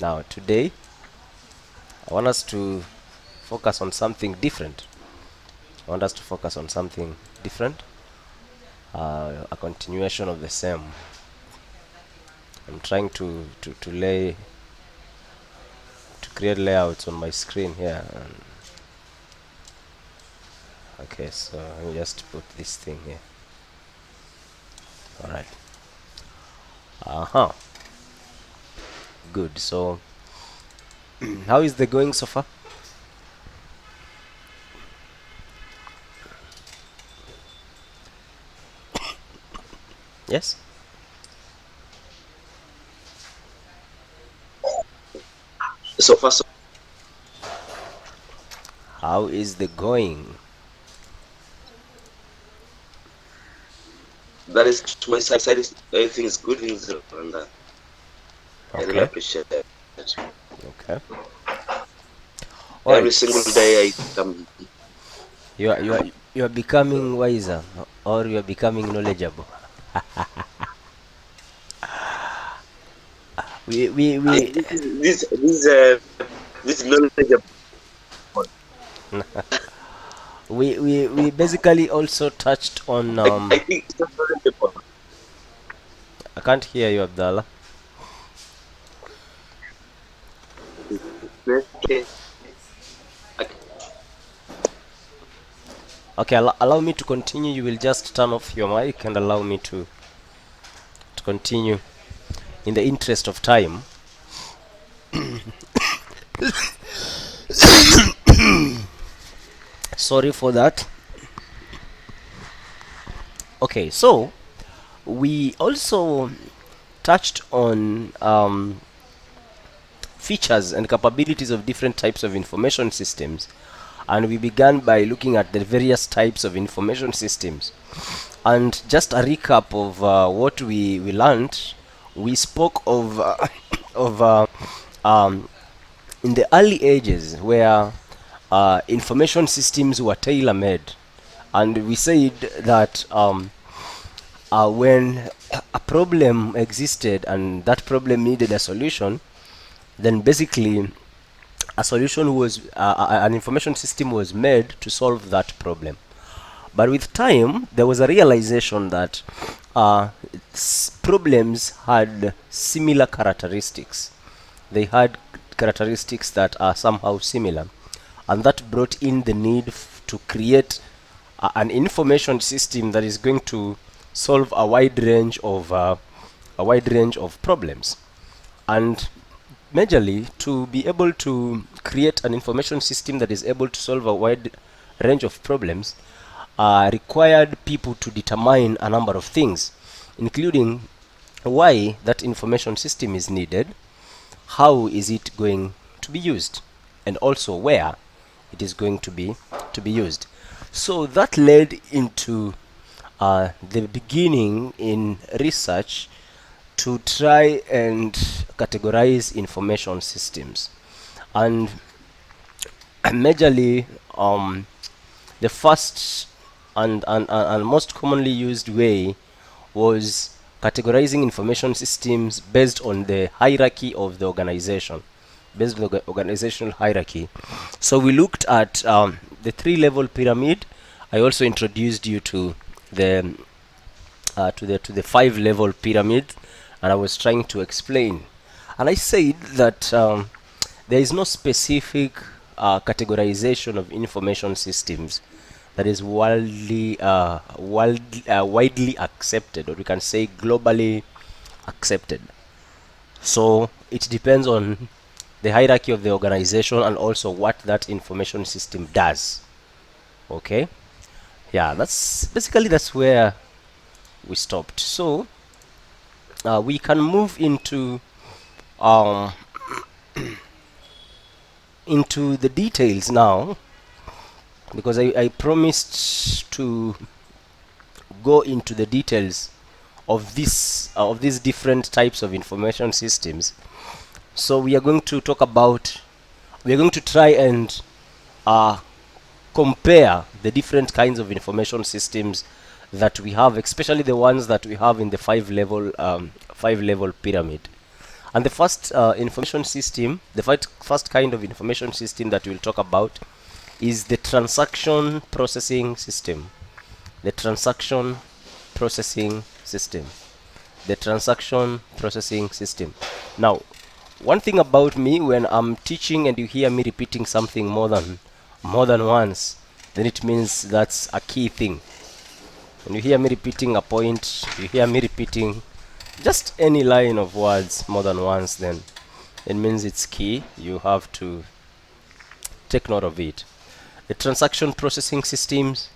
Now, today, I want us to focus on something different. I want us to focus on something different, a continuation of the same. I'm trying to create layouts on my screen here. Okay, so let me just put this thing here. All right. Good. So, how is the going so far? Yes. So far, so How is the going? that is to my side. Everything is good, and I really Okay. appreciate it. Okay. All Every right. single day, I come. You are becoming wiser, or you are becoming knowledgeable. We This knowledge about. we basically also touched on I think it's not knowledgeable. I can't hear you, Abdallah. Okay. Okay, allow me to continue. You will just turn off your mic and allow me to continue in the interest of time. Sorry for that. Okay, so we also touched on features and capabilities of different types of information systems, and we began by looking at the various types of information systems. And just a recap of what we learned, we spoke of of in the early ages where information systems were tailor-made, and we said that when a problem existed and that problem needed a solution, then basically a solution was an information system was made to solve that problem. But with time, there was a realization that problems had similar characteristics. They had characteristics that are somehow similar, and that brought in the need to create an information system that is going to solve a wide range of problems. And majorly, to be able to create an information system that is able to solve a wide range of problems required people to determine a number of things, including why that information system is needed, how is it going to be used, and also where it is going to be used. So that led into the beginning in research to try and categorize information systems. And majorly, the first and most commonly used way was categorizing information systems based on the hierarchy of the organization, based on the organizational hierarchy. So we looked at the three-level pyramid. I also introduced you to the to the five-level pyramid, and I was trying to explain. And I said that there is no specific categorization of information systems that is widely accepted, or we can say globally accepted. So it depends on the hierarchy of the organization and also what that information system does. Okay, yeah, that's where we stopped. So we can move um, into the details now, because I promised to go into the details of these different types of information systems. So we are going to talk about, we are going to try and uh, compare the different kinds of information systems that we have, especially the ones that we have in the five level pyramid. And the first information system, the first kind of information system that we'll talk about is the transaction processing system. The transaction processing system. The transaction processing system. Now, one thing about me, when I'm teaching and you hear me repeating something more than once, then it means that's a key thing. When you hear me repeating a point, you hear me repeating just any line of words more than once, then it means it's key. You have to take note of it. The transaction processing systems,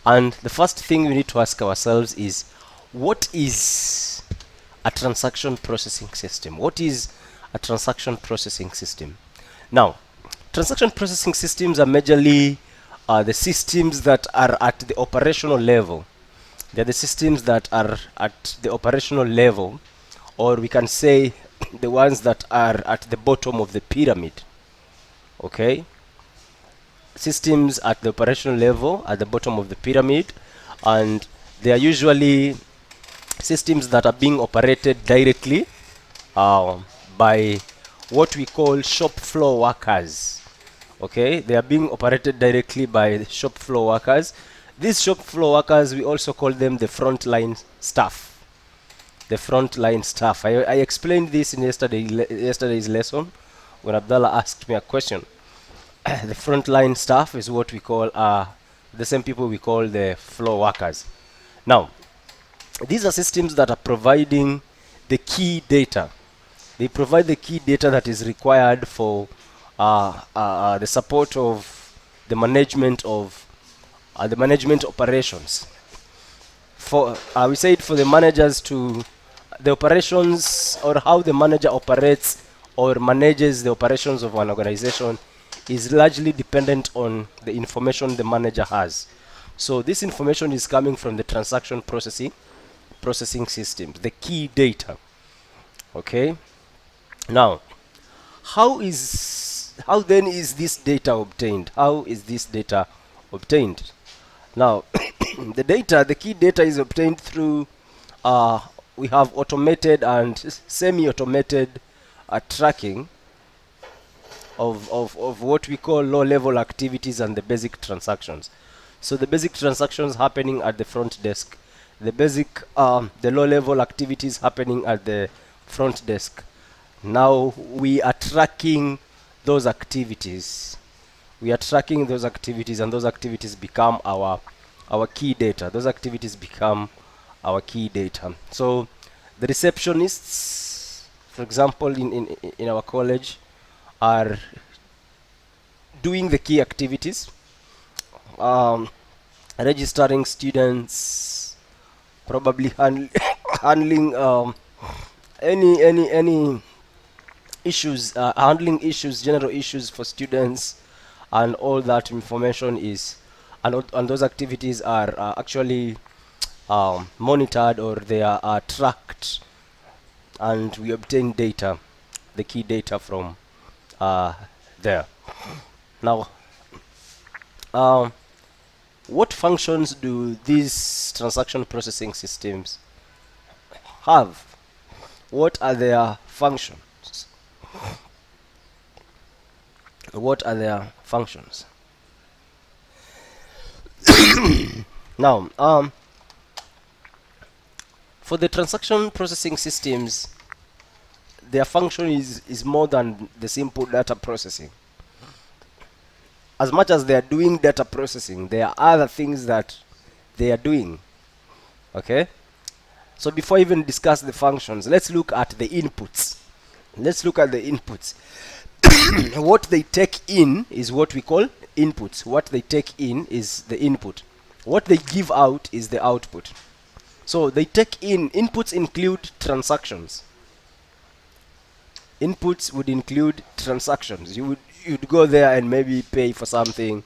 and the first thing we need to ask ourselves is, what is a transaction processing system? What is a transaction processing system? Now, transaction processing systems are majorly the systems that are at the operational level. They're the systems that are at the operational level, or we can say the ones that are at the bottom of the pyramid. Okay? Systems at the operational level, at the bottom of the pyramid, and they are usually systems that are being operated directly by what we call shop floor workers. Okay, they are being operated directly by shop floor workers. These shop floor workers, we also call them the frontline staff. The frontline staff. I explained this in yesterday's lesson when Abdallah asked me a question. The frontline staff is what we call the same people we call the floor workers. Now, these are systems that are providing the key data. They provide the key data that is required for the support of the management of the management operations. For we said for the managers to the operations, or how the manager operates or manages the operations of an organization is largely dependent on the information the manager has. So this information is coming from the transaction processing systems, the key data. Okay. Now, how then is this data obtained? How is this data obtained? Now, the key data is obtained through we have automated and semi-automated tracking of what we call low-level activities and the basic transactions. So the basic transactions happening at the front desk, the low-level activities happening at the front desk. Now we are tracking those activities. We are tracking those activities, and those activities become our key data. Those activities become our key data. So the receptionists, for example, in our college, are doing the key activities, registering students, probably handling any issues, handling issues, general issues for students, and all that information is, and those activities are actually monitored, or they are tracked, and we obtain data, the key data from there. Now, what functions do these transaction processing systems have? What are their functions? What are their functions? Now, for the transaction processing systems, their function is more than the simple data processing. As much as they are doing data processing, there are other things that they are doing. Okay? So before I even discuss the functions, let's look at the inputs. Let's look at the inputs. What they take in is what we call inputs. What they take in is the input. What they give out is the output. So they take in, inputs include transactions. Inputs would include transactions. You'd go there and maybe pay for something.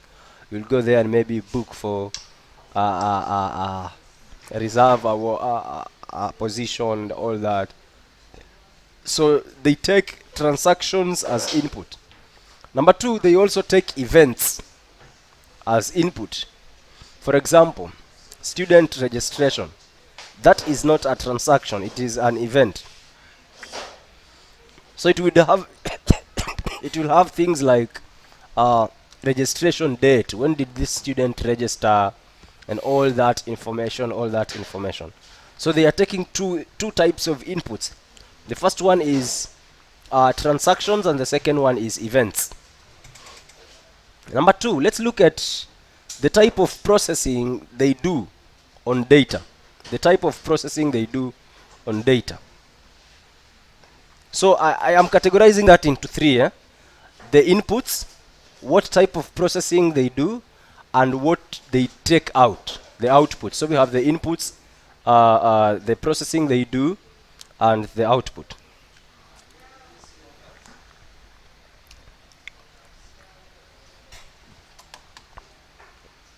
You'll go there and maybe book for reserve a position, all that. So they take transactions as input. Number two, they also take events as input. For example, student registration. That is not a transaction, it is an event. So it would have it will have things like uh, registration date, when did this student register, and all that information. So they are taking two types of inputs. The first one is transactions, and the second one is events. Number two, let's look at the type of processing they do on data. The type of processing they do on data. So I am categorizing that into three. The inputs, what type of processing they do, and what they take out, the output. So we have the inputs, the processing they do, and the output.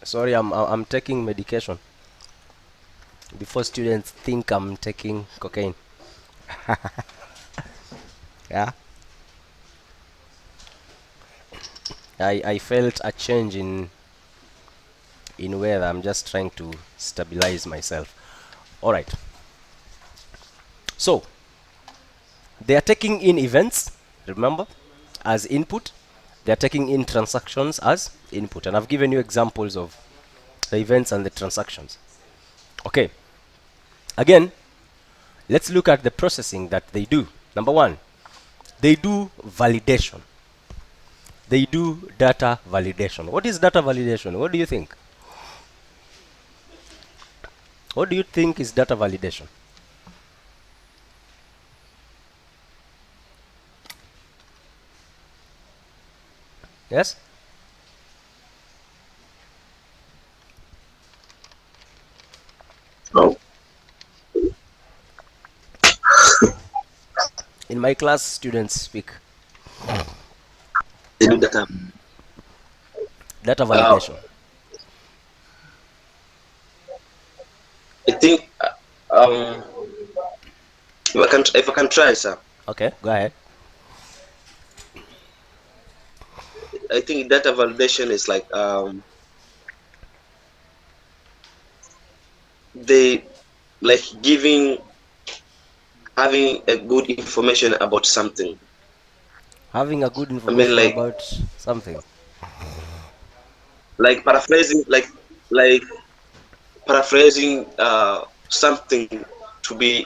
Sorry, I'm taking medication before students think I'm taking cocaine. Yeah. I felt a change in weather. I'm just trying to stabilize myself. All right. So they are taking in events, remember, as input. They are taking in transactions as input, and I've given you examples of the events and the transactions. Okay. Again, let's look at the processing that they do. Number one, they do validation. They do data validation. What is data validation? What do you think? What do you think is data validation? Yes? No. In my class, students speak They do data. data validation. I think um if I can try, sir. Okay, go ahead. I think data validation is like they like having a good information about something. Having a good I mean, information about something. like paraphrasing, like paraphrasing something to be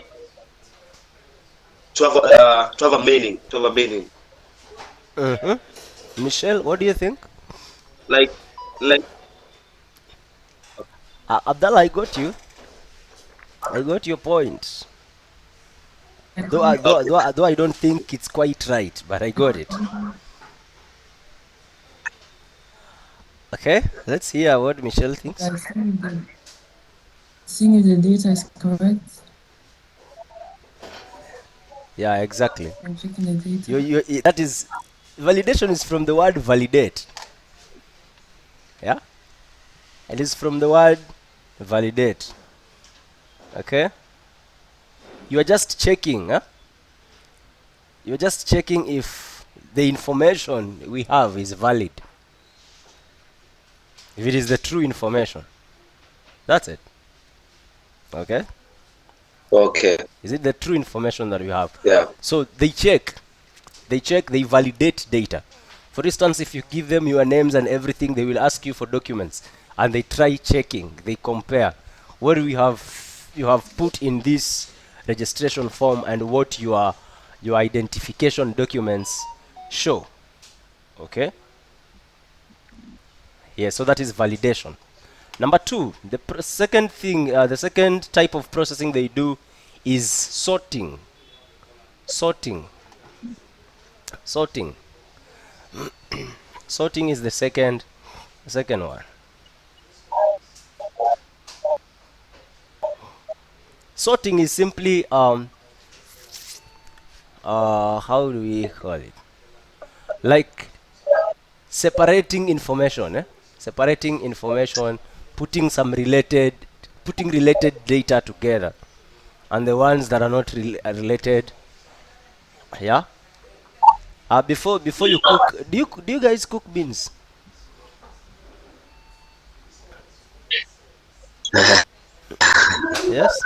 to have a meaning, Michelle, what do you think? like like Abdallah, I got you. I got your point. okay. Though I don't think it's quite right, but I got it. Okay, let's hear what Michelle thinks. Seeing if the data is correct Yeah, exactly. and checking the data. That is, validation is from the word validate. Yeah, it is from the word validate. Okay, you are just checking. Huh? You're just checking if the information we have is valid. If it is the true information. That's it. Okay? Okay. Is it the true information that we have? Yeah. So they check, they validate data. For instance, if you give them your names and everything, they will ask you for documents, and they try checking, they compare what you have put in this registration form and what your identification documents show. Okay? Yeah, so that is validation. Number two, the second type of processing they do is sorting. Sorting. Sorting. Sorting is the second one. Sorting is simply how do we call it? Like separating information, separating information, putting related data together, and the ones that are not related. Yeah. Before you cook, do you guys cook beans? Yes.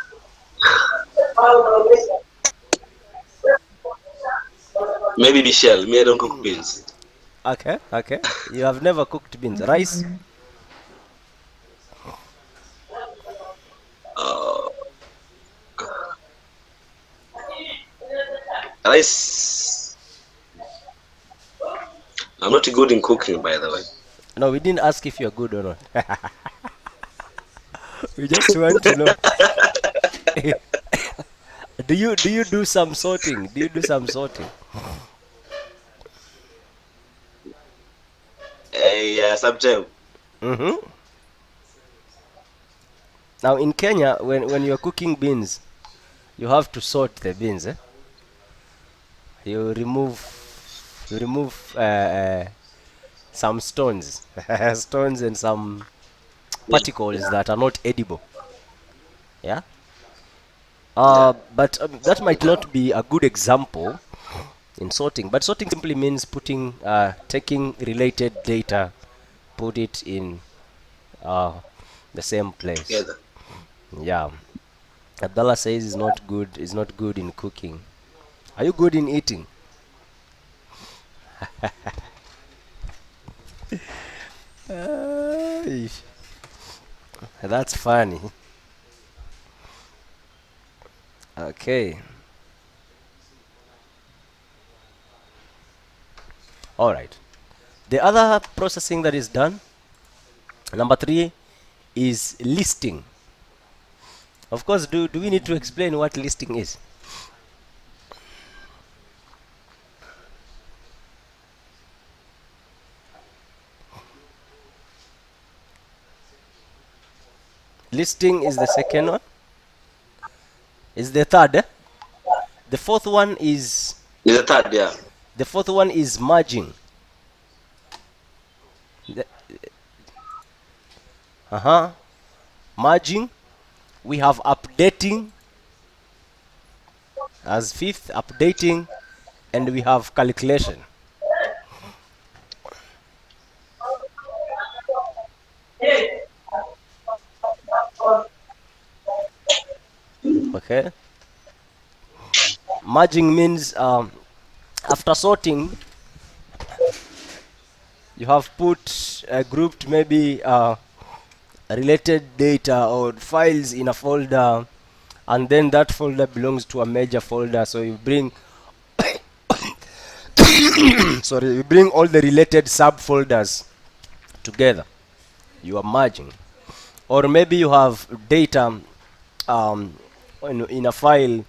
Maybe Michelle. Me, I don't cook beans. Okay, okay. You have never cooked beans. Rice? Uh, rice. I'm not good in cooking, by the way. No, we didn't ask if you're good or not. We just want to know. Do you do some sorting? Do you do some sorting? Yeah, sometimes. Mm-hmm. Now in Kenya, when you're cooking beans, you have to sort the beans. You remove some stones, stones and some particles that are not edible. Yeah. Yeah. But that might not be a good example in sorting. But sorting simply means taking related data, put it in uh, the same place. Together. Yeah. Abdallah says is not good. Is not good in cooking. Are you good in eating? Ish. That's funny. Okay. All right. The other processing that is done, number 3, is listing. Of course, do we need to explain what listing is? Listing is the second one. Is the third. The fourth one is Is the third, yeah. merging. Uh-huh. Merging. We have updating as fifth, updating, and we have calculation. Okay. Merging means after sorting, you have put grouped maybe related data or files in a folder, and then that folder belongs to a major folder. So you bring sorry, you bring all the related subfolders together. You are merging. Or maybe you have data um, in a file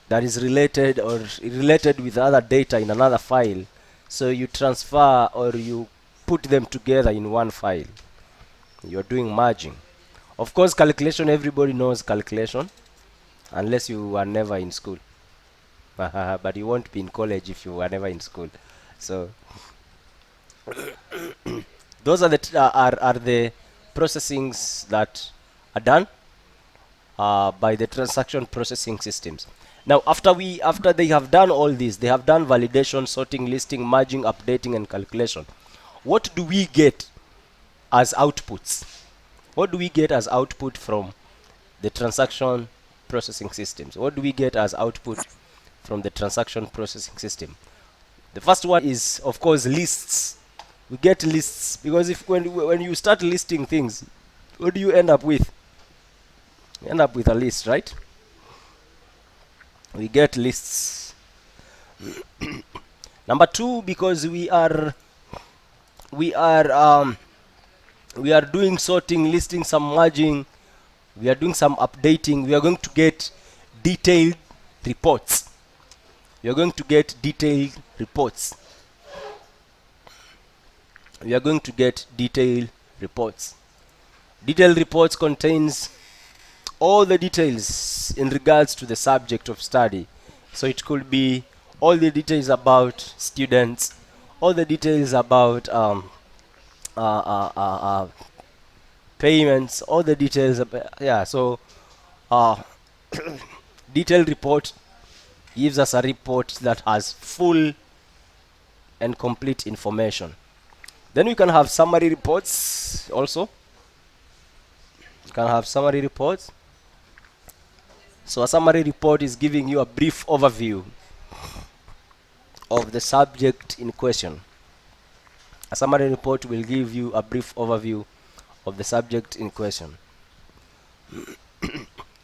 that is related or related with other data in another file, so you transfer or you put them together in one file. You're doing merging. Of course, calculation, everybody knows calculation unless you were never in school. But you won't be in college if you were never in school. So those are the processings that are done by the transaction processing systems. Now, after they have done all this, they have done validation, sorting, listing, merging, updating, and calculation. What do we get as outputs? What do we get as output from the transaction processing systems? What do we get as output from the transaction processing system? The first one is, of course, lists. We get lists because if when you start listing things, what do you end up with? You end up with a list, right? We get lists. Number 2, because we are um, we are doing sorting, listing, some merging, we are doing some updating, we are going to get detailed reports. We are going to get detailed reports. We are going to get detailed reports. Detailed reports contains all the details in regards to the subject of study. So it could be all the details about students, all the details about payments, all the details about, yeah. So detailed report gives us a report that has full and complete information. Then we can have summary reports also. You can have summary reports. So a summary report is giving you a brief overview of the subject in question. A summary report will give you a brief overview of the subject in question.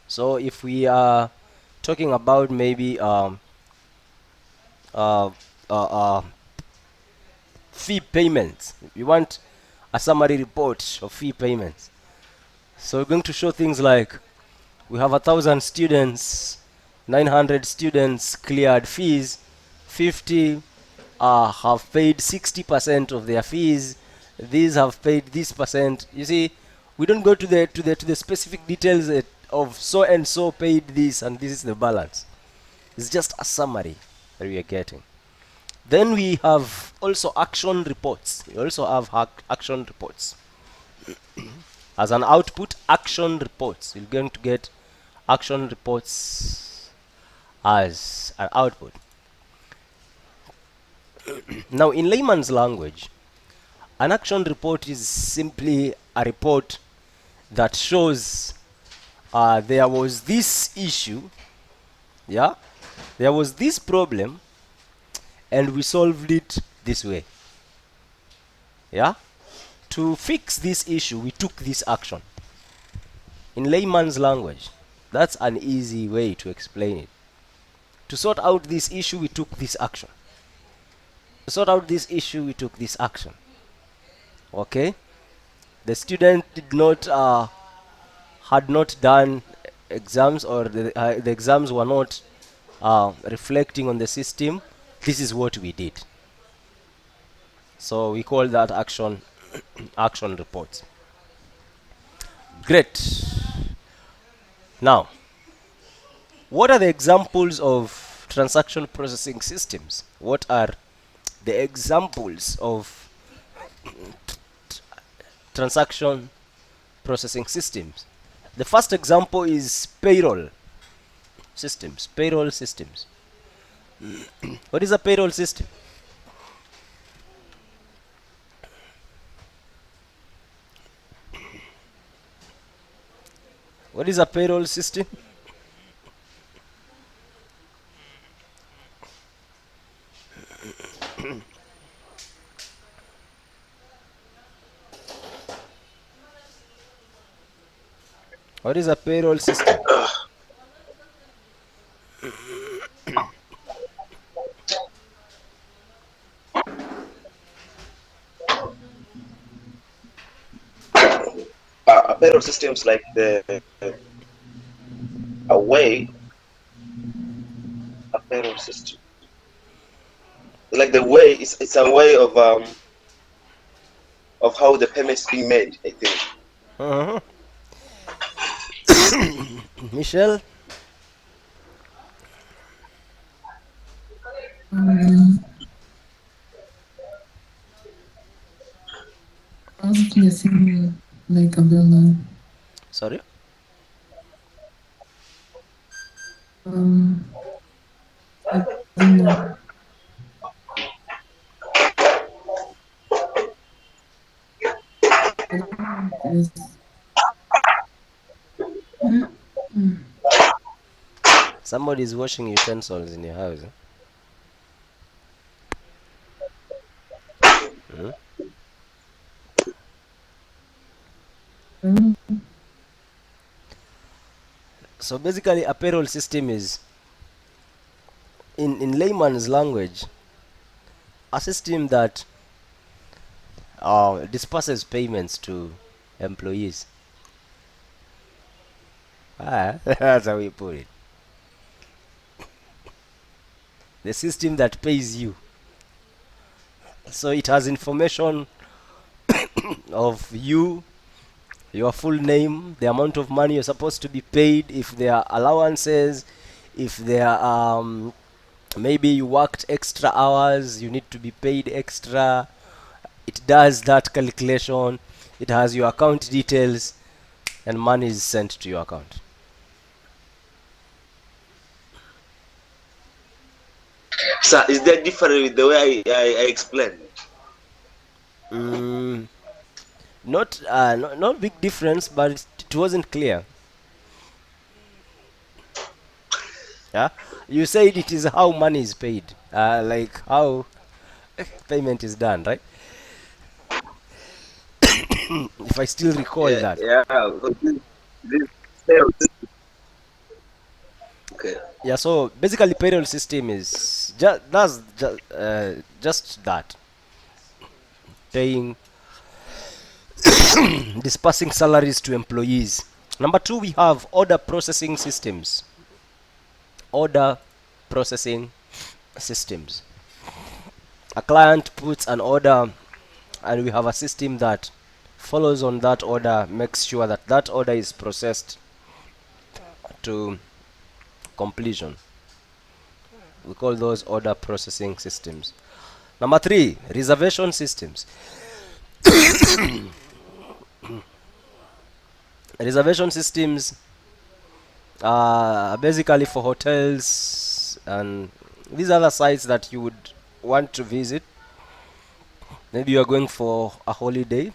So if we are talking about maybe uh, uh, fee payments, we want a summary report of fee payments. So we're going to show things like we have 1,000 students, 900 students cleared fees, 50 have paid 60% of their fees, these have paid this percent. You see, we don't go to the specific details of so and so paid this and this is the balance. It's just a summary that we are getting. Then we have also action reports. We also have action reports. As an output, action reports. You're going to get action reports as an output. Now, in layman's language, an action report is simply a report that shows there was this issue, yeah, there was this problem, and we solved it this way. Yeah, to fix this issue, we took this action. In layman's language, that's an easy way to explain it. To sort out this issue, we took this action. To sort out this issue, we took this action. Okay, the student did not had not done exams, or the exams were not reflecting on the system. This is what we did. So we call that action action reports. Great. Now, what are the examples of transaction processing systems? What are the examples of transaction processing systems? The first example is payroll systems. Payroll systems. What is a payroll system? What is a payroll system? What is a payroll system? A payroll systems like a way, a payroll system. Like the way, it's a way of how the payments being made, I think. Michelle? Basically the same like a bill. Sorry? I don't know. Yes. Somebody is washing utensils in your house. So basically, a payroll system is, in layman's language, a system that disperses payments to employees. That's how we put it. The system that pays you. So it has information of you, your full name, the amount of money you're supposed to be paid, if there are allowances, if there are maybe you worked extra hours, you need to be paid extra. It does that calculation. It has your account details, and money is sent to your account. So is that different with the way I explained? Not big difference, but it wasn't clear. Yeah, you said it is how money is paid. like how payment is done, right? If I still recall Yeah, that. yeah. Because this payroll system. Okay. Yeah, so basically payroll system is just that, paying, dispersing salaries to employees. Number two, we have order processing systems. Order processing systems. A client puts an order, and we have a system that follows on that order, makes sure that that order is processed to completion. We call those order processing systems. Number three, reservation systems. Reservation systems are basically for hotels and these other sites that you would want to visit. Maybe you are going for a holiday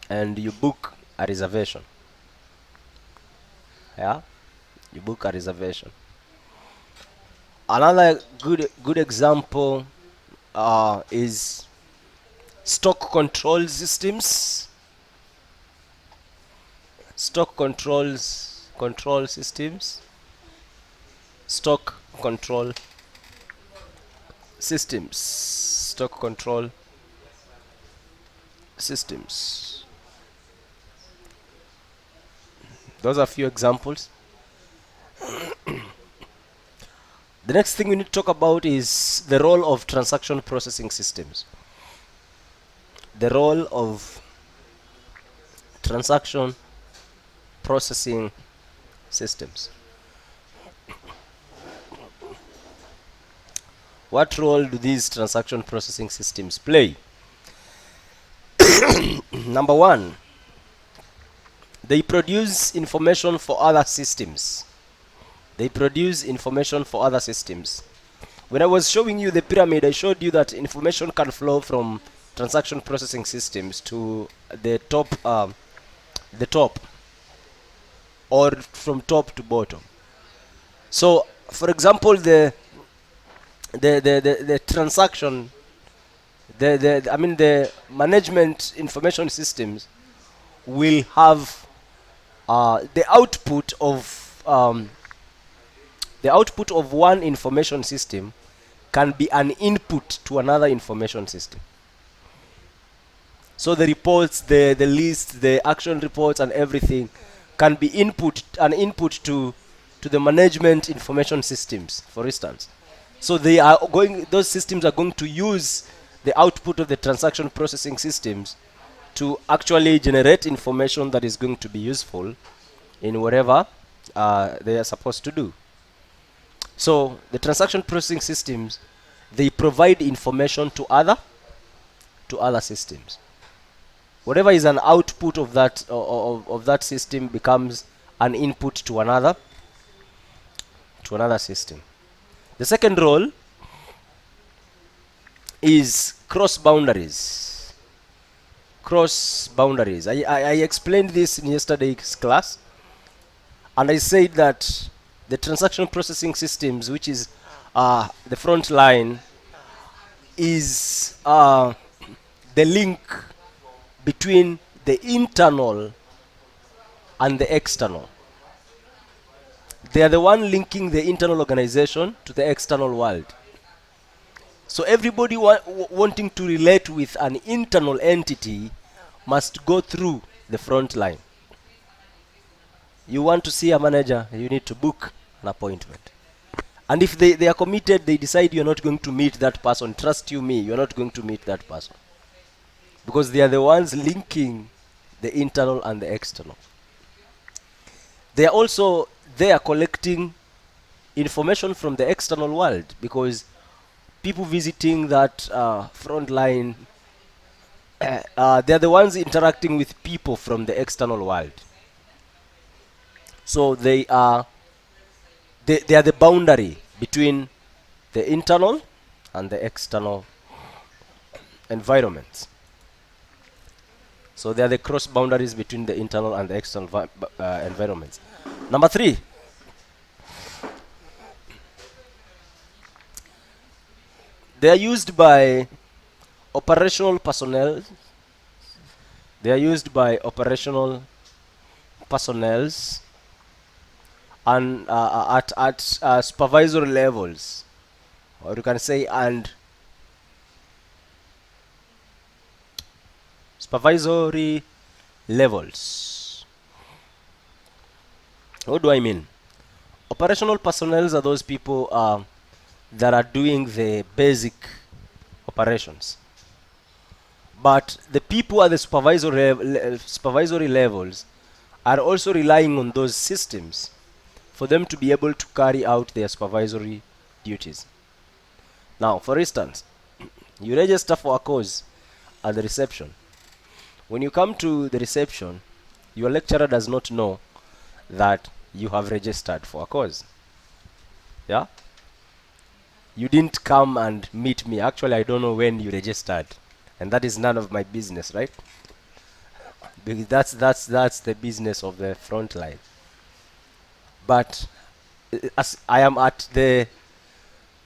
and you book a reservation. Yeah, you book a reservation. Another good example is stock control systems. Stock control systems. Stock control systems. Stock control systems. Those are a few examples. The next thing we need to talk about is the role of transaction processing systems. The role of transaction processing systems. What role do these transaction processing systems play? Number one, they produce information for other systems. They produce information for other systems. When I was showing you the pyramid, I showed you that information can flow from transaction processing systems to the top, or from top to bottom. So, for example, the transaction, the management information systems will have the output of one information system can be an input to another information system. So the reports, the list, the action reports, and everything can be an input to the management information systems, for instance. So those systems are going to use the output of the transaction processing systems to actually generate information that is going to be useful in whatever they are supposed to do. So the transaction processing systems, they provide information to other systems. Whatever is an output of that system becomes an input to another system. The second role is cross boundaries. Cross boundaries. I explained this in yesterday's class, and I said that the transaction processing systems, which is the front line, is the link between the internal and the external. They are the one linking the internal organization to the external world. So everybody wanting to relate with an internal entity must go through the front line. You want to see a manager, you need to book an appointment. And if they are committed, they decide you're not going to meet that person, trust you me, you're not going to meet that person. Because they are the ones linking the internal and the external. They are also there collecting information from the external world, because people visiting that front line, they are the ones interacting with people from the external world. So they are the boundary between the internal and the external environments. So they are the cross boundaries between the internal and the external environments. Number three, They are used by operational personnel. They are used by operational personnels and at supervisory levels, or you can say and supervisory levels. What do I mean? Operational personnel are those people that are doing the basic operations, but the people at the supervisory levels are also relying on those systems for them to be able to carry out their supervisory duties. Now, for instance, you register for a course at the reception. When you come to the reception, your lecturer does not know that you have registered for a course. Yeah? You didn't come and meet me. Actually, I don't know when you registered, and that is none of my business, right? Because that's the business of the front line. But as I am at the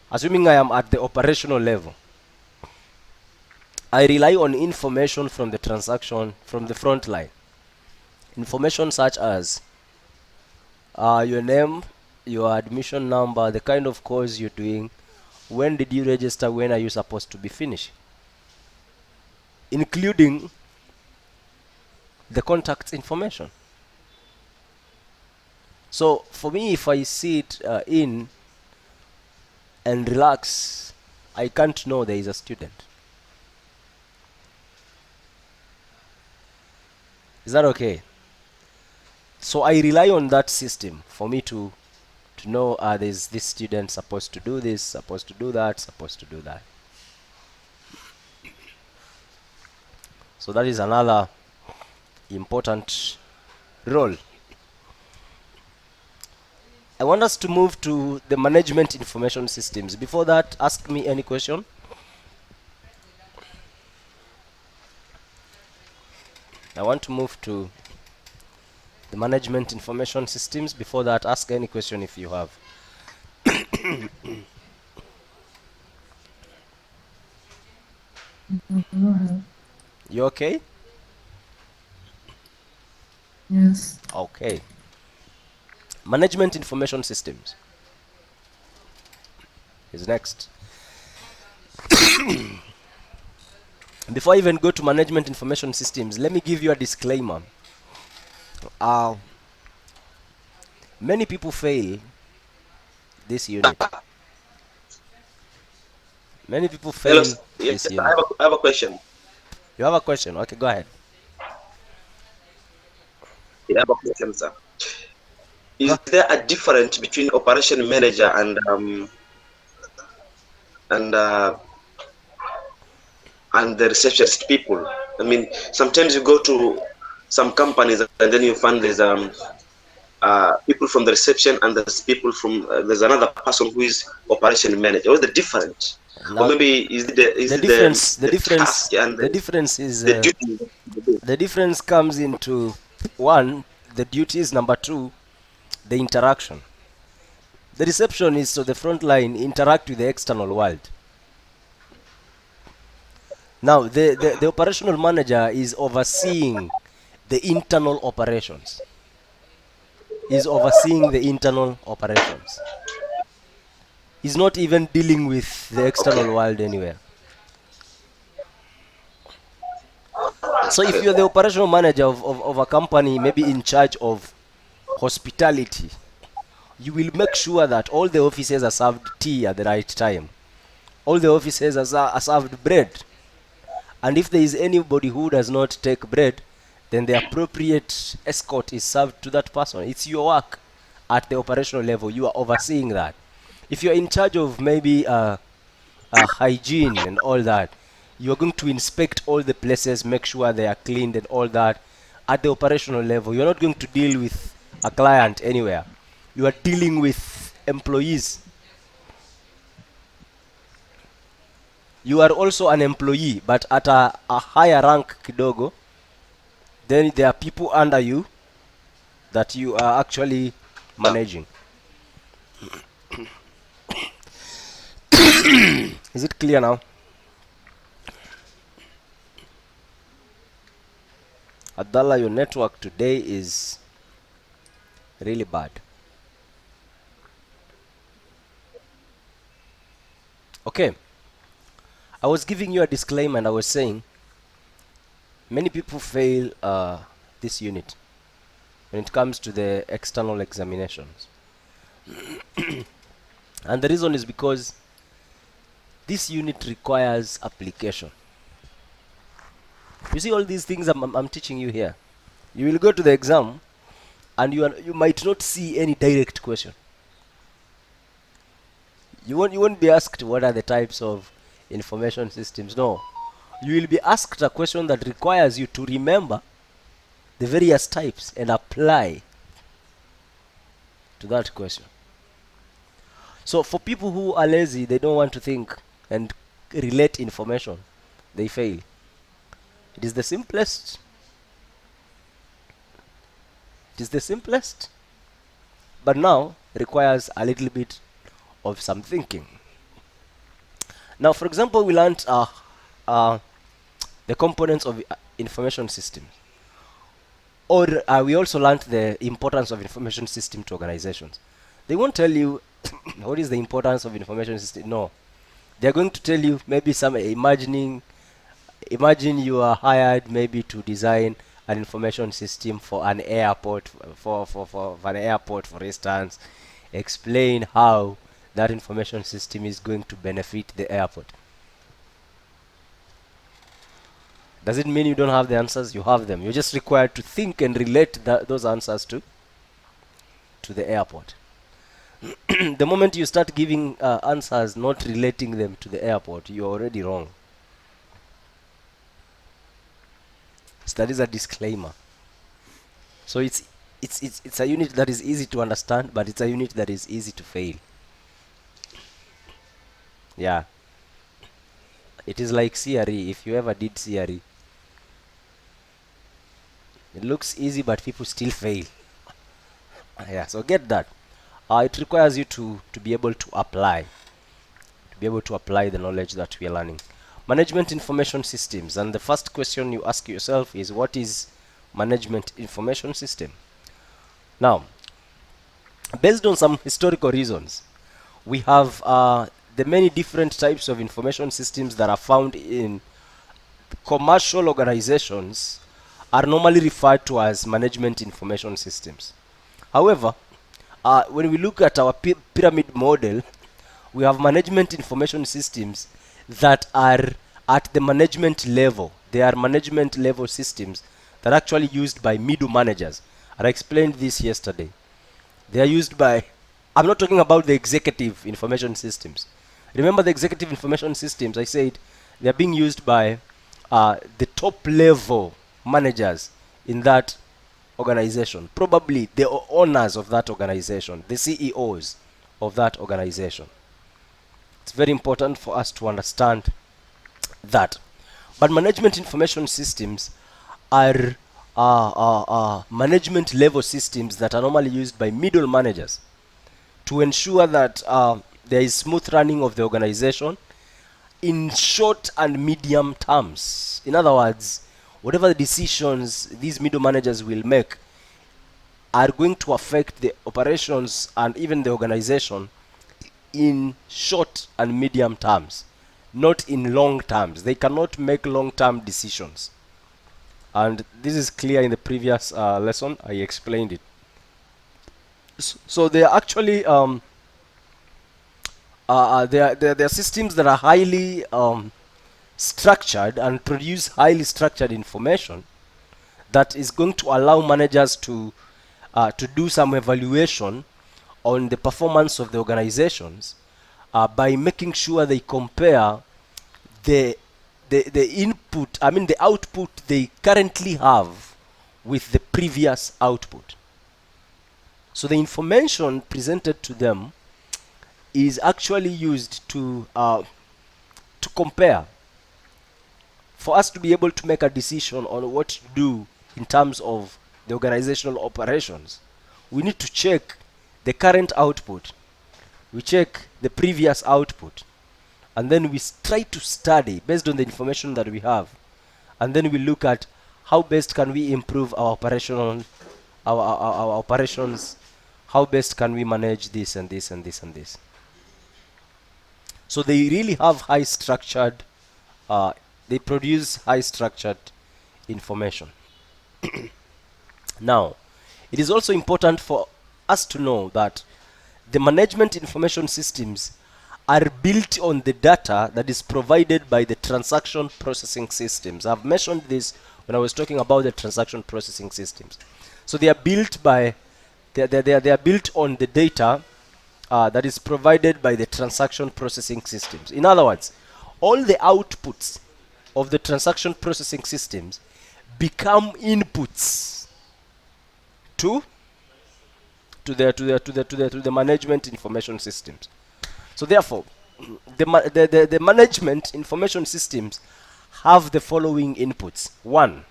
assuming I am at the operational level, I rely on information from the transaction from the front line. Information such as your name, your admission number, the kind of course you're doing, when did you register, when are you supposed to be finished, including the contact information. So for me, if I sit in and relax, I can't know there is a student. Is that okay? So I rely on that system for me to know there's this student supposed to do this, supposed to do that, supposed to do that. So that is another important role. I want us to move to the management information systems. Before that, ask me any question. I want to move to the management information systems. Before that, ask any question if you have. Go ahead. You okay? Yes. Okay. Management information systems is next. Before I even go to management information systems, let me give you a disclaimer. Many people fail this unit. Many people fail Hello. Yes, this I unit. have a question. You have a question? Okay, go ahead. I have a question, sir. Is there a difference between operation manager and the receptionist people? I mean, sometimes you go to some companies and then you find there's people from the reception and there's people from there's another person who is operation manager. What's the difference? Now, or maybe is it the task and the difference is the duty? the difference comes into one, the duties, number two, the interaction. The receptionists of the front line interact with the external world. Now, the operational manager is overseeing the internal operations. Is overseeing the internal operations. He's not even dealing with the external world anywhere. So if you're the operational manager of a company, maybe in charge of hospitality, you will make sure that all the officers are served tea at the right time. All the officers are served bread. And if there is anybody who does not take bread, then the appropriate escort is served to that person. It's your work at the operational level. You are overseeing that. If you're in charge of maybe hygiene and all that, you're going to inspect all the places, make sure they are cleaned and all that at the operational level. You're not going to deal with a client anywhere. You are dealing with employees. You are also an employee, but at a higher rank kidogo. Then there are people under you that you are actually managing. Is it clear now? Abdallah, your network today is really bad. Okay. I was giving you a disclaimer and I was saying many people fail this unit when it comes to the external examinations. And the reason is because this unit requires application. You see all these things I'm teaching you here. You will go to the exam and you might not see any direct question. You won't be asked what are the types of information systems. No. You will be asked a question that requires you to remember the various types and apply to that question. So for people who are lazy, they don't want to think and relate information, they fail. It is the simplest. It is the simplest, but now requires a little bit of some thinking. Now, for example, we learned the components of information systems, or we also learned the importance of information system to organizations. They won't tell you what is the importance of information system. No, they're going to tell you maybe some imagine you are hired maybe to design an information system for an airport, for an airport, for instance. Explain how that information system is going to benefit the airport. Does it mean you don't have the answers? You have them. You're just required to think and relate those answers to the airport. The moment you start giving answers not relating them to the airport, you're already wrong. So that is a disclaimer. So it's a unit that is easy to understand, but it's a unit that is easy to fail. Yeah. It is like CRE. If you ever did CRE, it looks easy, but people still fail. Yeah, so get that. It requires you to be able to apply the knowledge that we are learning. Management information systems, and the first question you ask yourself is, what is management information system? Now, based on some historical reasons, we have the many different types of information systems that are found in commercial organizations are normally referred to as management information systems. However, when we look at our pyramid model, we have management information systems that are at the management level. They are management level systems that are actually used by middle managers. And I explained this yesterday. They are used by, I'm not talking about the executive information systems. Remember the executive information systems, I said they are being used by the top level managers in that organization, probably the owners of that organization, the CEOs of that organization. It's very important for us to understand that. But management information systems are management level systems that are normally used by middle managers to ensure that there is smooth running of the organization in short and medium terms. In other words, whatever the decisions these middle managers will make are going to affect the operations and even the organization in short and medium terms, not in long terms. They cannot make long-term decisions. And this is clear in the previous lesson. I explained it. So they are actually they are systems that are highly structured and produce highly structured information that is going to allow managers to do some evaluation on the performance of the organizations by making sure they compare the input, the output they currently have with the previous output. So the information presented to them is actually used to compare, for us to be able to make a decision on what to do in terms of the organizational operations. We need to check the current output, we check the previous output, and then we try to study based on the information that we have, and then we look at how best can we improve our operational our operations, how best can we manage this and this and this and this. So they really have high structured they produce high structured information. Now, it is also important for us to know that the management information systems are built on the data that is provided by the transaction processing systems. I've mentioned this when I was talking about the transaction processing systems. So they are built by they are built on the data that is provided by the transaction processing systems. In other words, all the outputs of the transaction processing systems become inputs to the management information systems. So therefore, the management information systems have the following inputs. One,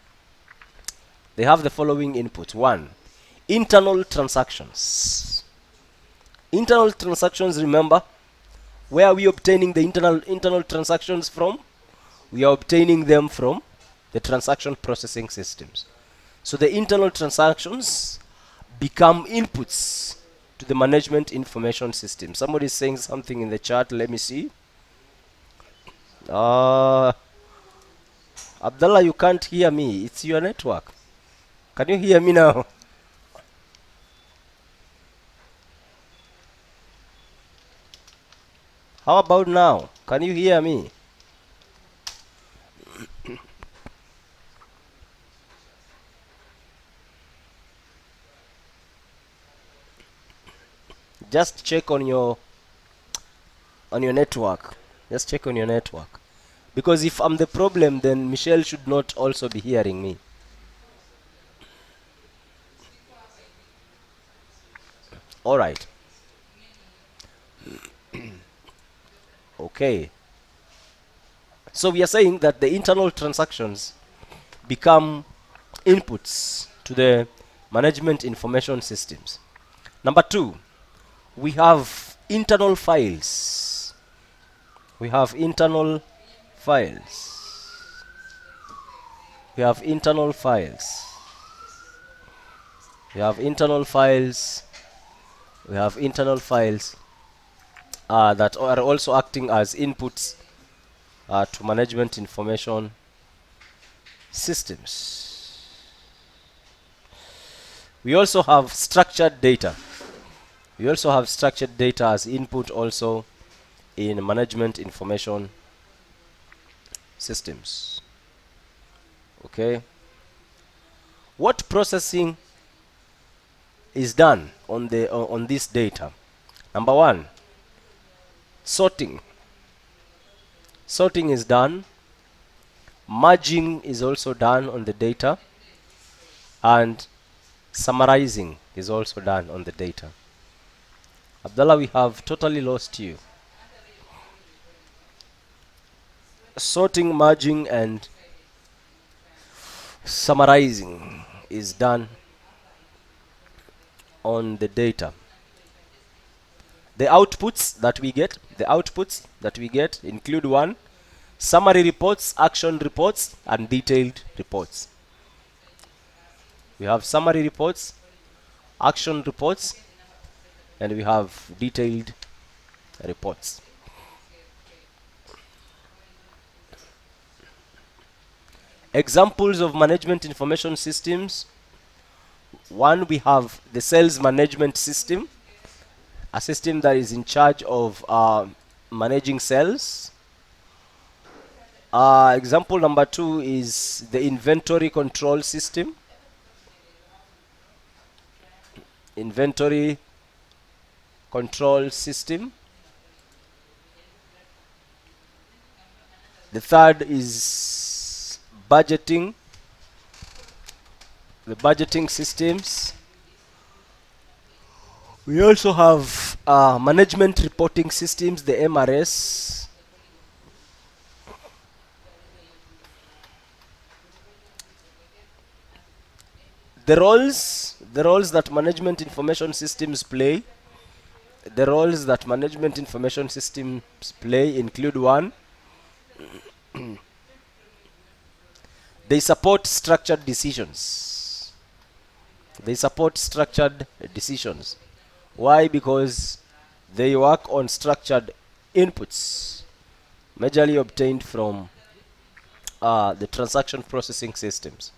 they have the following inputs. One, internal transactions. Internal transactions, remember, where are we obtaining the internal transactions from? We are obtaining them from the transaction processing systems. So the internal transactions become inputs to the management information system. Somebody is saying something in the chat. Let me see. Abdullah, you can't hear me. It's your network. Can you hear me now? How about now? Can you hear me? Just check on your network. Just check on your network. Because if I'm the problem, then Michelle should not also be hearing me. All right. Okay. So we are saying that the internal transactions become inputs to the management information systems. Number two, we have internal files. We have internal files. We have internal files. We have internal files. We have internal files that are also acting as inputs to management information systems. We also have structured data. We also have structured data as input also in management information systems. Okay. What processing is done on the on this data? Number one, sorting. Sorting is done. Merging is also done on the data, and summarizing is also done on the data. Abdullah, we have totally lost you. Sorting, merging, and summarizing is done on the data. The outputs that we get include one, summary reports, action reports, and detailed reports. We have summary reports, action reports, and we have detailed reports. Examples of management information systems. One, we have the sales management system, a system that is in charge of managing sales. Example number two is the inventory control system. Inventory control system. The third is budgeting. The budgeting systems. We also have management reporting systems, the MRS. The roles that management information systems play the roles that management information systems play include: one, they support structured decisions. They support structured decisions. Why? Because they work on structured inputs, majorly obtained from the transaction processing systems.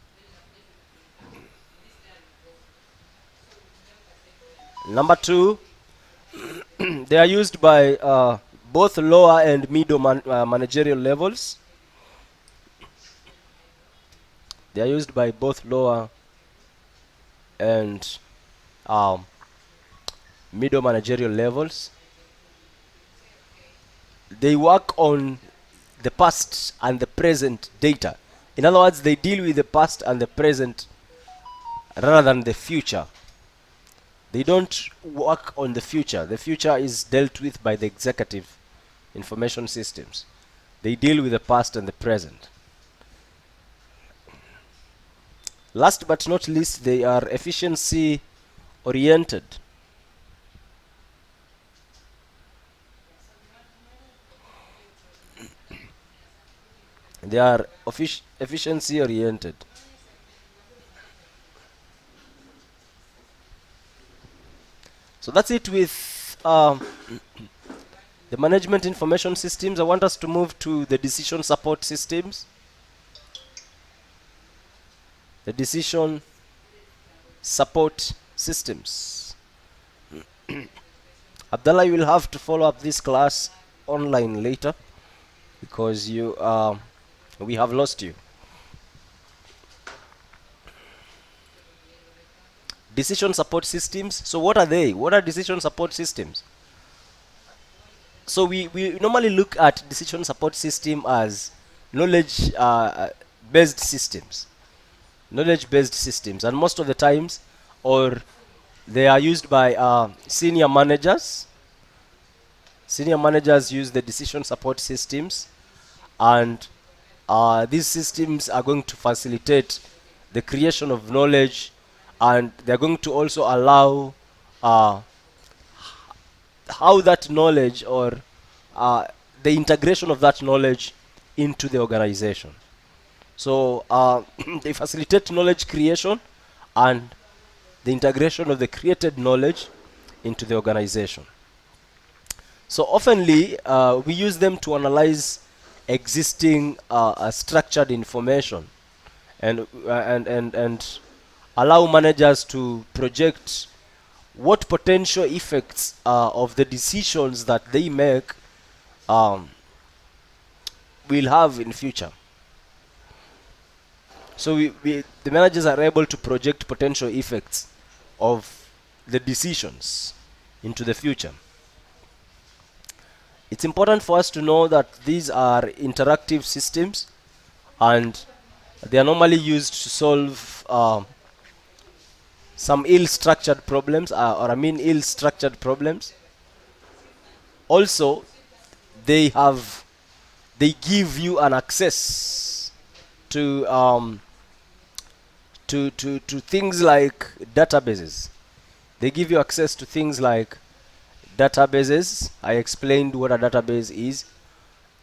Number two, they are used by both lower and middle managerial levels. They are used by both lower and middle managerial levels. They work on the past and the present data. In other words, they deal with the past and the present rather than the future. They don't work on the future. The future is dealt with by the executive information systems. They deal with the past and the present. Last but not least, they are efficiency oriented. They are efficiency oriented. So that's it with the management information systems. I want us to move to the decision support systems. The decision support systems. Abdullah, you will have to follow up this class online later because we have lost you. Decision support systems. So what are they? What are decision support systems? So we normally look at decision support system as knowledge based systems. Knowledge based systems, and most of the times, or they are used by senior managers. Senior managers use the decision support systems, and these systems are going to facilitate the creation of knowledge, and they're going to also allow how that knowledge or the integration of that knowledge into the organization. So they facilitate knowledge creation and the integration of the created knowledge into the organization. So oftenly we use them to analyze existing structured information and allow managers to project what potential effects of the decisions that they make will have in future. So the managers are able to project potential effects of the decisions into the future. It's important for us to know that these are interactive systems, and they are normally used to solve some ill-structured problems, ill-structured problems. Also, they give you an access to things like databases. They give you access to things like databases. I explained what a database is.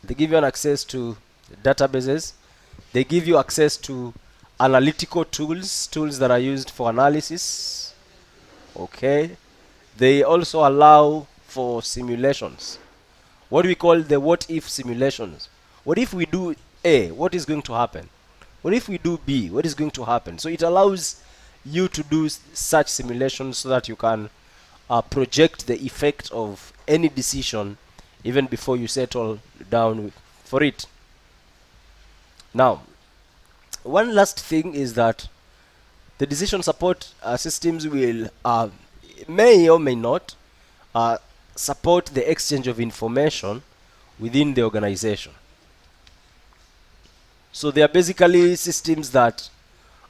They give you an access to databases. They give you access to analytical tools that are used for analysis. Okay. They also allow for simulations. What we call the what if simulations. What if we do A? What is going to happen? What if we do B? What is going to happen? So it allows you to do such simulations so that you can project the effect of any decision even before you settle down for it. Now, one last thing is that the decision support systems will may or may not support the exchange of information within the organization. So they are basically systems that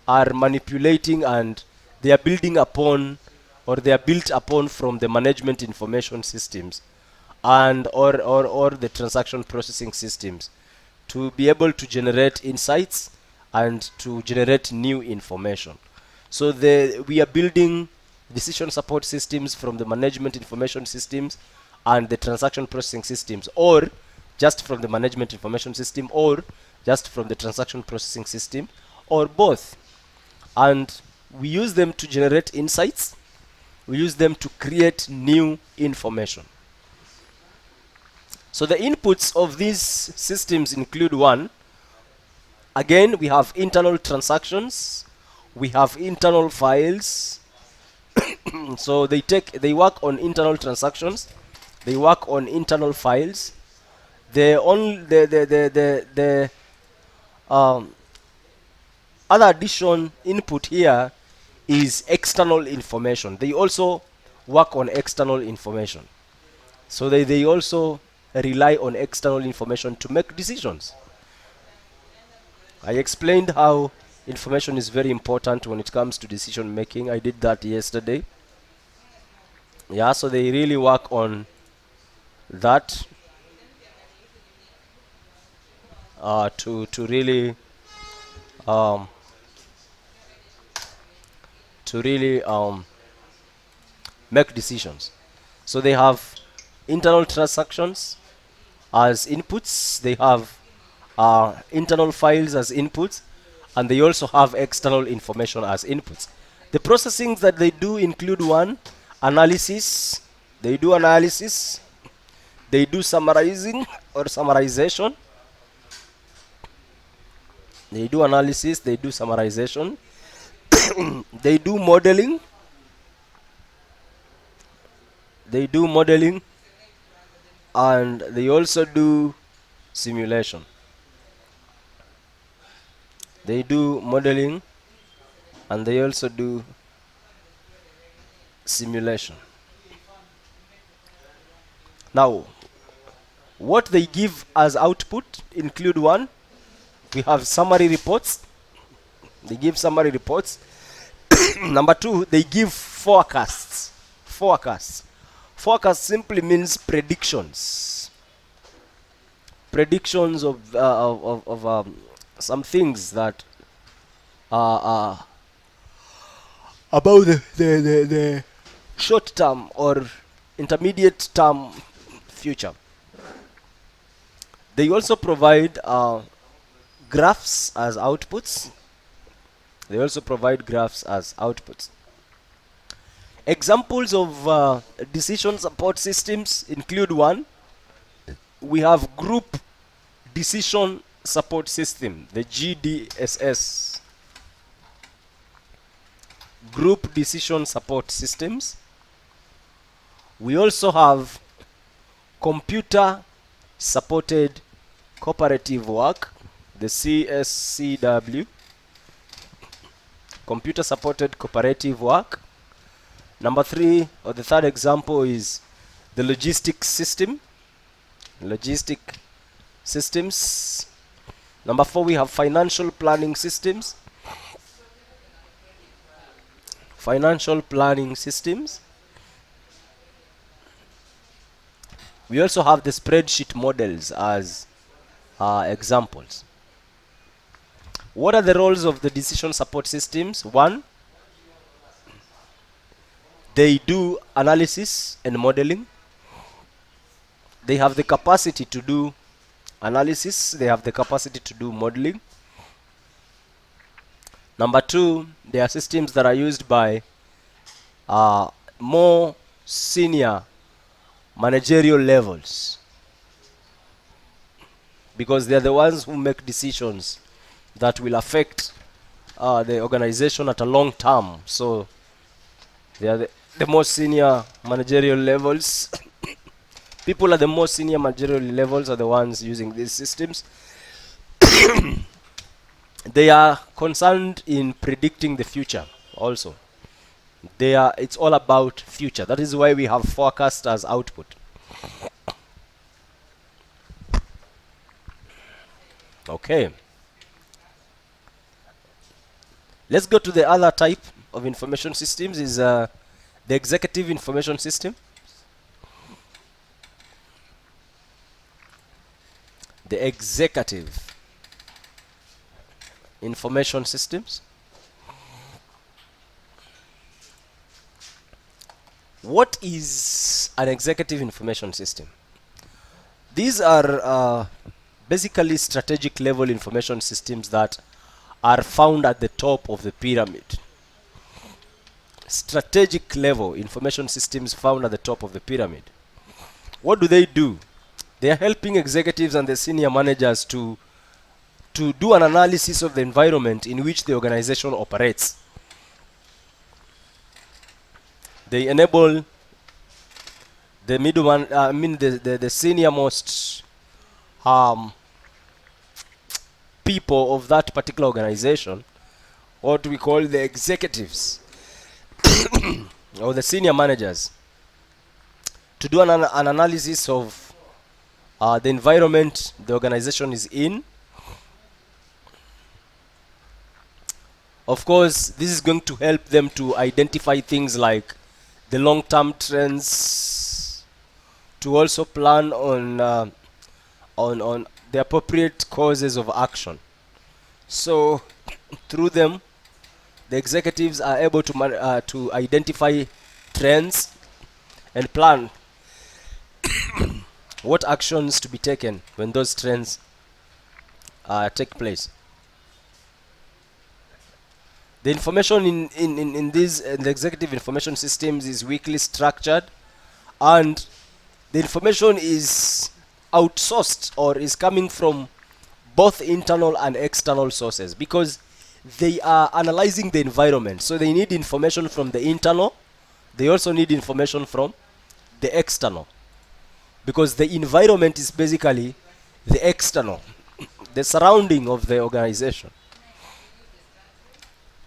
are manipulating, and they are building upon, or they are built upon from the management information systems and or the transaction processing systems to be able to generate insights and to generate new information. So we are building decision support systems from the management information systems and the transaction processing systems, or just from the management information system, or just from the transaction processing system, or both. And we use them to generate insights. We use them to create new information. So the inputs of these systems include: one, again, we have internal transactions, we have internal files. So they work on internal transactions, they work on internal files. The other addition input here is external information. They also work on external information. So they also rely on external information to make decisions. I explained how information is very important when it comes to decision making. I did that yesterday. Yeah, so they really work on that to really make decisions. So they have internal transactions as inputs, they have internal files as inputs, and they also have external information as inputs. The processing that they do include: one, analysis. They do analysis. They do summarizing or summarization. They do analysis. They do summarization. They do modeling. They do modeling, and they also do simulation. They do modeling, and they also do simulation. Now, what they give as output include: one, we have summary reports. They give summary reports. Number two, they give forecasts. Forecast simply means predictions. Predictions of some things that are about the short term or intermediate term future. They also provide graphs as outputs. Examples of decision support systems include: one, we have group decision support system, the GDSS. Group decision support systems. We also have computer supported cooperative work, the CSCW. Computer supported cooperative work. Number three, or the third example, is the logistics system. Logistic systems. Number four, we have financial planning systems. Financial planning systems. We also have the spreadsheet models as examples. What are the roles of the decision support systems? One, they do analysis and modeling. They have the capacity to do analysis. They have the capacity to do modeling. Number two, they are systems that are used by more senior managerial levels, because they are the ones who make decisions that will affect the organization at a long term. So they are the most senior managerial levels. People at the most senior managerial levels are the ones using these systems. They are concerned in predicting the future also. It's all about future. That is why we have forecast as output. Okay. Let's go to the other type of information systems, is the executive information system. The executive information systems. What is an executive information system? These are basically strategic level information systems that are found at the top of the pyramid. Strategic level information systems found at the top of the pyramid. What do? They are helping executives and the senior managers to do an analysis of the environment in which the organization operates. They enable the middleman, the senior most people of that particular organization, what we call the executives or the senior managers, to do an analysis of the environment the organization is in. Of course, this is going to help them to identify things like the long-term trends, to also plan on the appropriate causes of action. So through them, the executives are able to identify trends and plan what actions to be taken when those trends take place. The information in these the executive information systems is weakly structured, and the information is outsourced or is coming from both internal and external sources, because they are analyzing the environment. So they need information from the internal. They also need information from the external, because the environment is basically the external, the surrounding of the organization.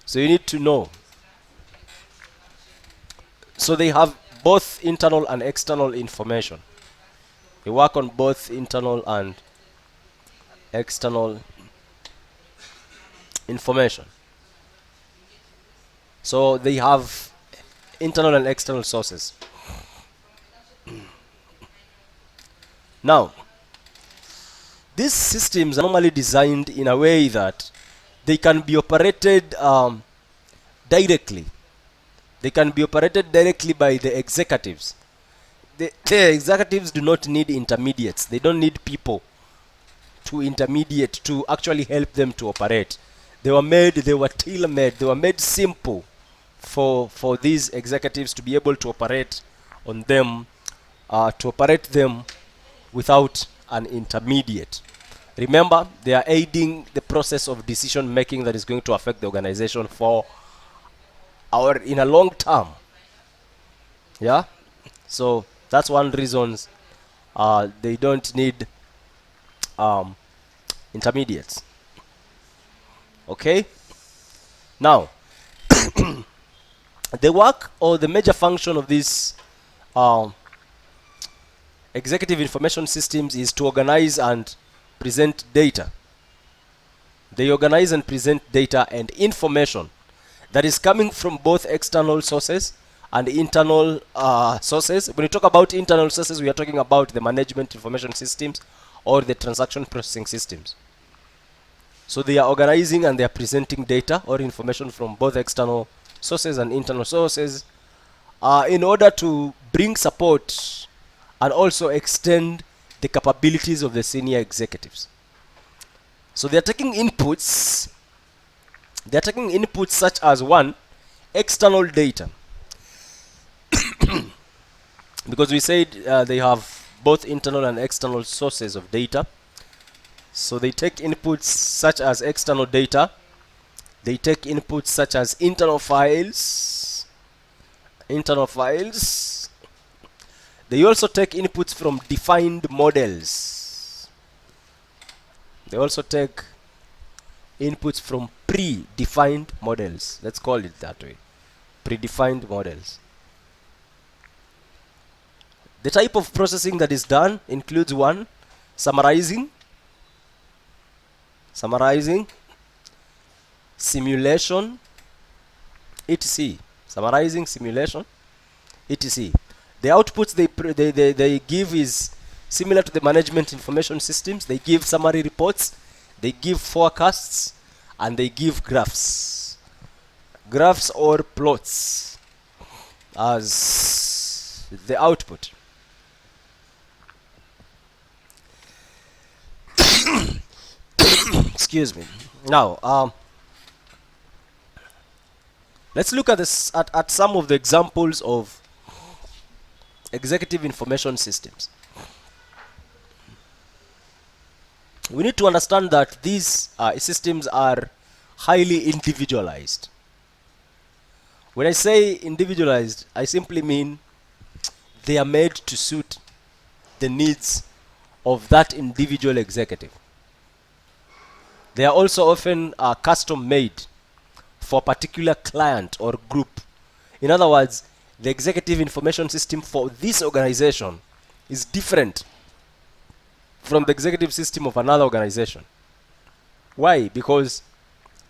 So you need to know. So they have both internal and external information. They work on both internal and external information. So they have internal and external sources. Now, these systems are normally designed in a way that they can be operated directly. They can be operated directly by the executives. The executives do not need intermediates. They don't need people to intermediate to actually help them to operate. They were tailor-made, they were made simple for these executives to be able to operate on them, to operate them without an intermediate. Remember, they are aiding the process of decision making that is going to affect the organization for in a long term. Yeah, so that's one reason they don't need intermediates. Okay, now the work or the major function of these executive information systems is to organize and present data. They organize and present data and information that is coming from both external sources and internal sources. When we talk about internal sources, we are talking about the management information systems or the transaction processing systems. So they are organizing and they are presenting data or information from both external sources and internal sources in order to bring support and also extend the capabilities of the senior executives. So they are taking inputs. They are taking inputs such as, one, external data. Because we said they have both internal and external sources of data. So they take inputs such as external data. They take inputs such as internal files. They also take inputs from defined models. They also take inputs from predefined models. Let's call it that way. Predefined models. The type of processing that is done includes, one, summarizing, simulation, etc. Summarizing, simulation, etc. The outputs they give is similar to the management information systems. They give summary reports, they give forecasts, and they give graphs or plots as the output. Excuse me. Now, let's look at this at some of the examples of executive information systems. We need to understand that these systems are highly individualized. When I say individualized, I simply mean they are made to suit the needs of that individual executive. They are also often custom made for a particular client or group. In other words, the executive information system for this organization is different from the executive system of another organization. Why? Because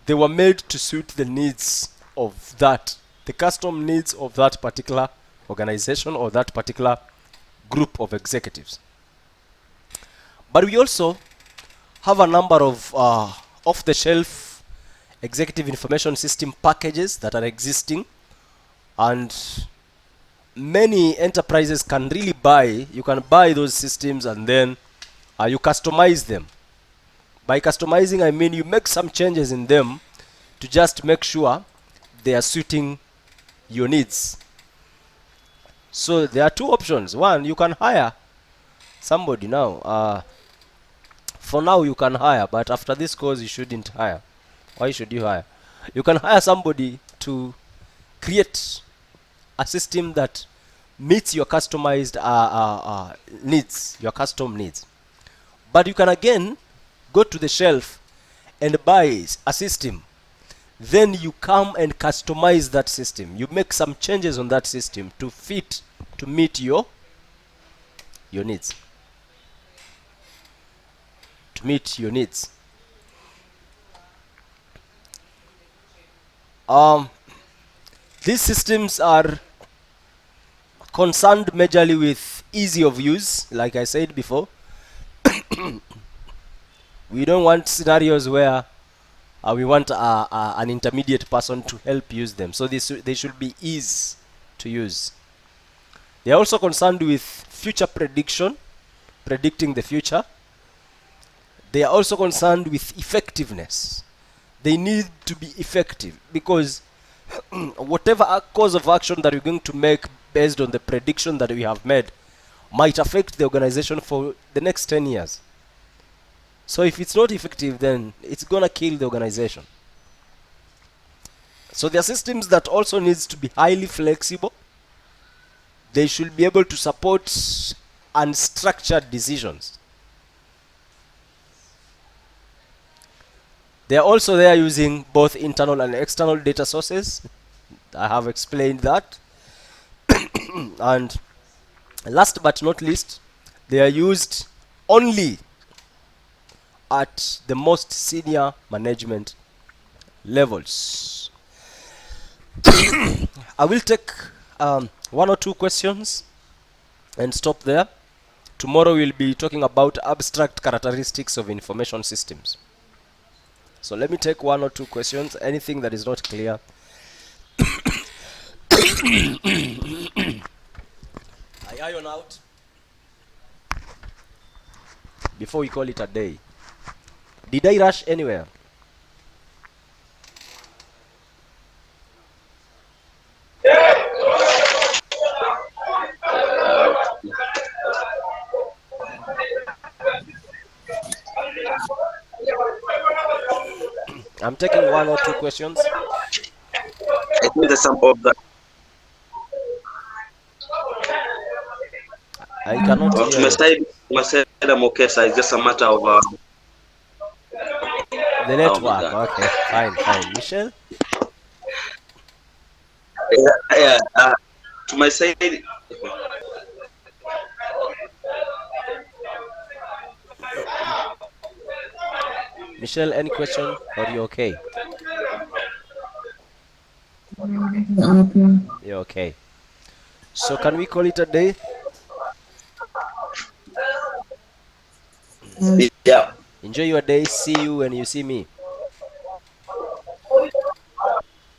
they were made to suit the needs of the custom needs of that particular organization or that particular group of executives. But we also have a number of off-the-shelf executive information system packages that are existing, and many enterprises can really you can buy those systems and then you customize them. By customizing, I mean you make some changes in them to just make sure they are suiting your needs. So there are two options. One, you can hire somebody now. For now you can hire, but after this course you shouldn't hire. Why should you hire? You can hire somebody to create a system that meets your customized needs, your custom needs. But you can again go to the shelf and buy a system. Then you come and customize that system. You make some changes on that system to meet your needs. To meet your needs. These systems are concerned majorly with ease of use, like I said before. We don't want scenarios where we want an intermediate person to help use them. So they should be easy to use. They are also concerned with future prediction, predicting the future. They are also concerned with effectiveness. They need to be effective because whatever course of action that we're going to make based on the prediction that we have made might affect the organization for the next 10 years. So if it's not effective, then it's gonna kill the organization. So there are systems that also needs to be highly flexible. They should be able to support unstructured decisions. They are also there using both internal and external data sources. I have explained that. And last but not least, they are used only at the most senior management levels. I will take one or two questions and stop there. Tomorrow we'll be talking about abstract characteristics of information systems. So let me take one or two questions. Anything that is not clear. I iron out before we call it a day. Did I rush anywhere? I'm taking one or two questions. I think there's some of that. I cannot To hear my you. side, I'm okay. So it's just a matter of The network. Okay, fine. Michelle? yeah. To my side, Michelle, any question? Or you okay? Okay. You're okay. So can we call it a day? yeah. Enjoy your day. See you when you see me.